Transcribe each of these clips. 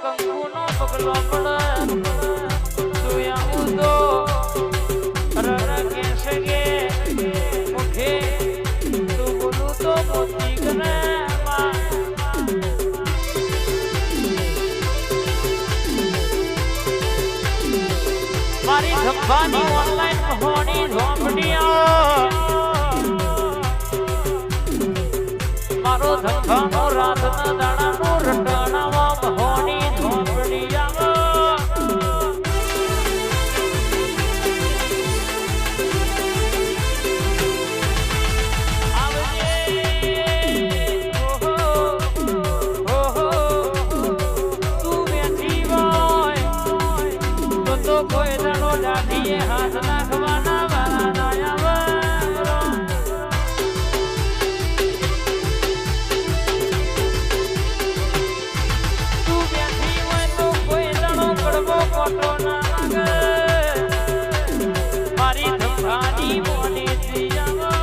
કંકુનો પગલો પડે તુયા ઉદો રણ કેસે ગે મુખે તું બોલું તો મોતી કરે મારી ધબ્બાની ઓનલાઈન મહોની ઝોંપડીઓ મારો ધબ્બાનો રાતના દાડાનો રટણાવા મહોની ઝોંપડીઓ કોઈ દડો દાઢીએ હાથ નાખવાના વાળા નાયા તું બેઠી હોય તો કોઈ દડો કડવો કોટો ના લાગે મારી ધંધાની મોની જીયા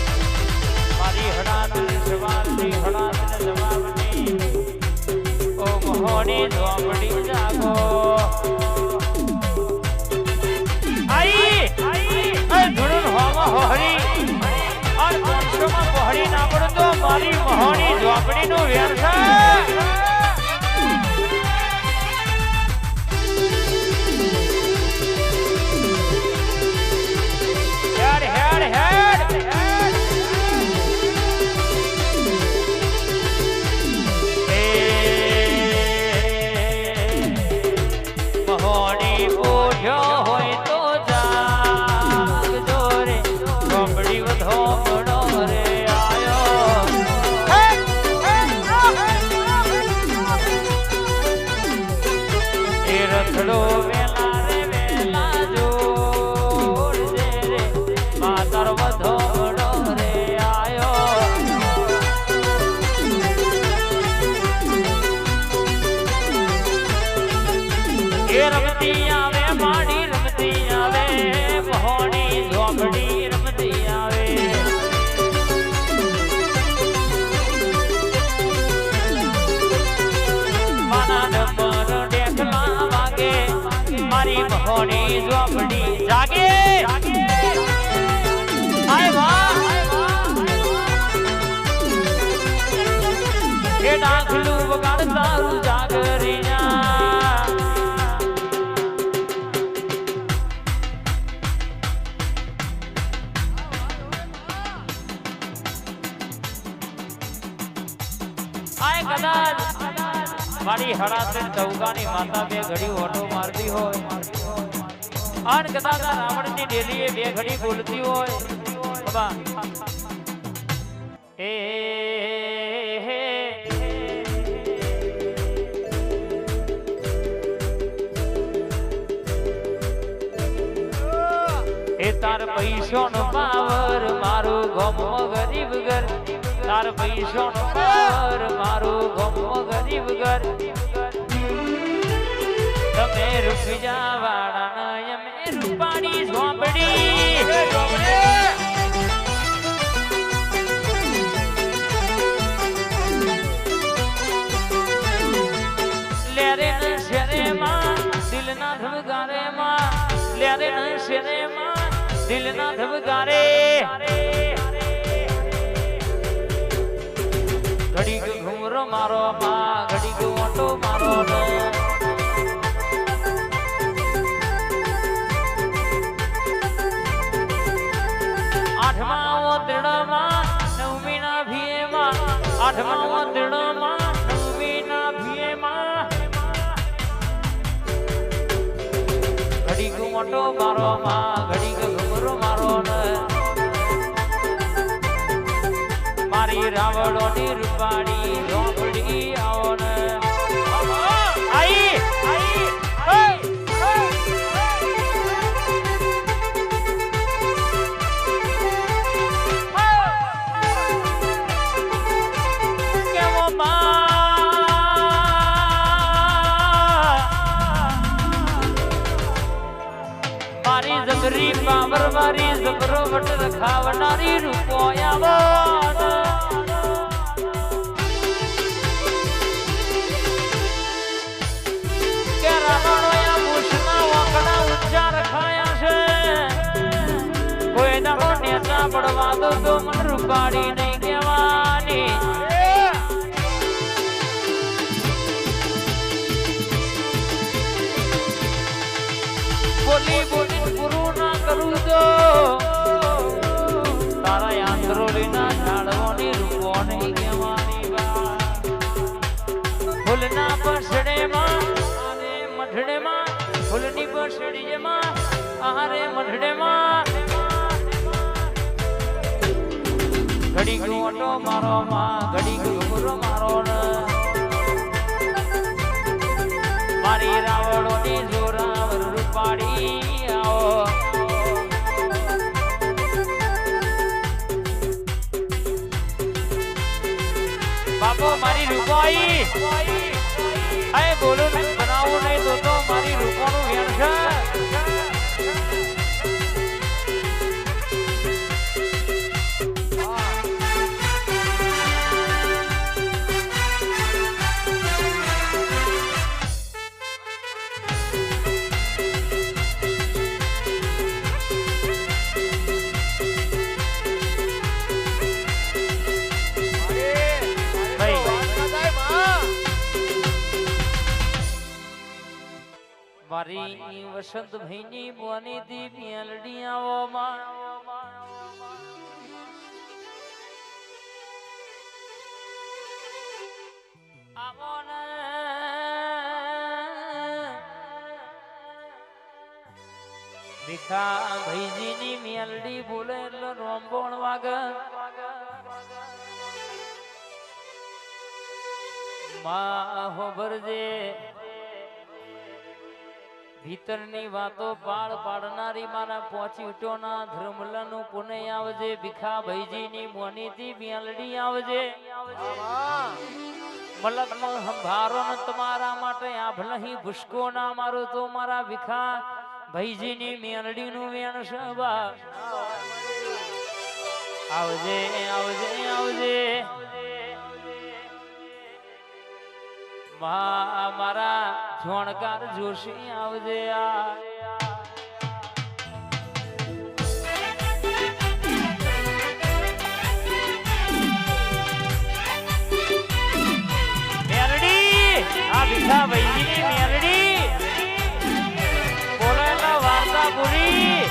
મારી હડાની સવારની હડાને જવાબની ઓ મહોની ઝોંપડી જાગો આઈ ધૂણ હોવા હોહરી અને 500 માં પહોળી ના પડતો મારી મહોની ઝોંપડીનું વ્યર્થ રથડો વેલા રે વેલા જોડ દે રે માતર વધો રે આયો એ રમતી આવે માડી રમતી આવે મહોની ઝોંપડી રમતી આવે માના ડમર ડેખલા મારી મહોની ઝોંપડી જાગે આય વાહ એ ડાખલું વગાડ તારું જાગરીયા આય કદાચ મારી હડાતે ચૌકાની માતા બે ઘડી ઓટો મારતી હોય અને કદાચ રાવણની ડેલીએ બે ઘડી બોલતી હોય બાબા એ તાર પૈસોનો પાવર મારું ગમો ગરીબ ઘર તાર પૈસોનો પાવર મારું ગમો ગરીબ ઘર તમે રૂપિયા વાળા અમે રૂપાણી ઝોંપડી લેરે ન શેરે માં દિલના ધબકારે માં લેરે ન શેરે માં દિલના ધબકારે ઘડીક ઘુમરો મારો માં ઘડીક ઓટો મારો નો આઠમા ઓતરડામાં નવમીના ભીએમાં આઠમા ઓતરડામાં નવમીના ભીએમાં ઘડીક ઓટો મારો માં ઘડીક ઘુમરો મારો ને મારી રાવણોની રૂપાણી ઝોંપડી આવો ને આઈ કેવો મારી મારી જબરી પાવર મારી જબરો વટ રખાવનારી રૂપો આવો કે રાવણોયા મૂછના વાંકડા ઊંચા રખાયા છે કોઈ દાડો નેતા પડવા દો તો મન રૂપાડી નહીં કહેવાની બોલી બોલી પૂરું ના કરું તો તારા આંતરોલીના ઝાડવાની રૂપો નહીં કહેવાની ફૂલના પસડેમાં આરે મઢડેમાં ફૂલની પસડીમાં આરે મઢડેમાં ઘડી ગોટો મારો માં ઘડી ગુમરો મારો ને મારી રાવણોની જોરાવર રૂપાડી આવો બાપો મારી રૂપાઈ આય બોલો ને બનાવો નહીં તો મારી રૂપાનું વેણ છે મારી વસંત ભાઈની બોની દી મેલડી આવો માં આવો ને ભીખા ભાઈજીની મેલડી બોલે એટલે રોંબોણ વાગે માં હોભરજે ભીતરની વાતો પાડ પાડનારી મારા પોચી ઉઠોના ધર્મલાનું પુણે આવજે ભીખા ભાઈજીની મોનીથી મેલડી આવજે મલકમાં સંભારો ને તમારા માટે આભલહી ભૂસકો ના મારો તો મારા ભીખા ભાઈજીની મેલડીનું વેણ સભા આવજે આવજે આવજે મારા જોણકાર જોશી આવજે મેલડી આ ભીખા ભાઈજીની મેલડી બોલેલા વાર્તા પૂરી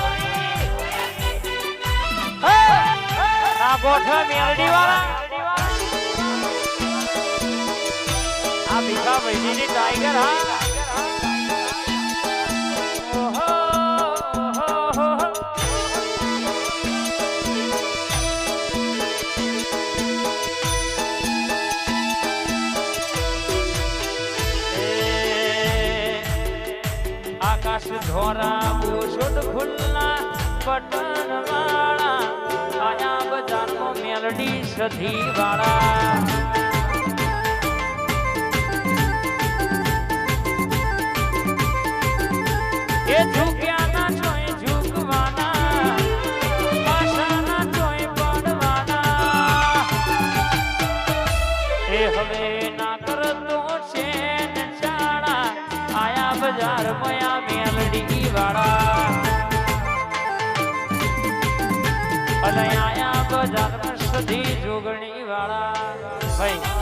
આ ગોઠા મેલડી વાળા આ ભીખા ભાઈજીની ટાઈગર હા આકાશ ધોરા બુશુડ ખુલ્લા બટન વાળા આયા બજારમાં મેલડી સધી વાળા એ ઝૂક્યા ના જોઈ ઝૂકવાના પાછા ના જોઈ પડવાના એ હવે ના કરતો છે ને ચાળા આયા બજાર મયા મેલડી વાળા અને આયા બજાર સધી જોગણી વાળા ભાઈ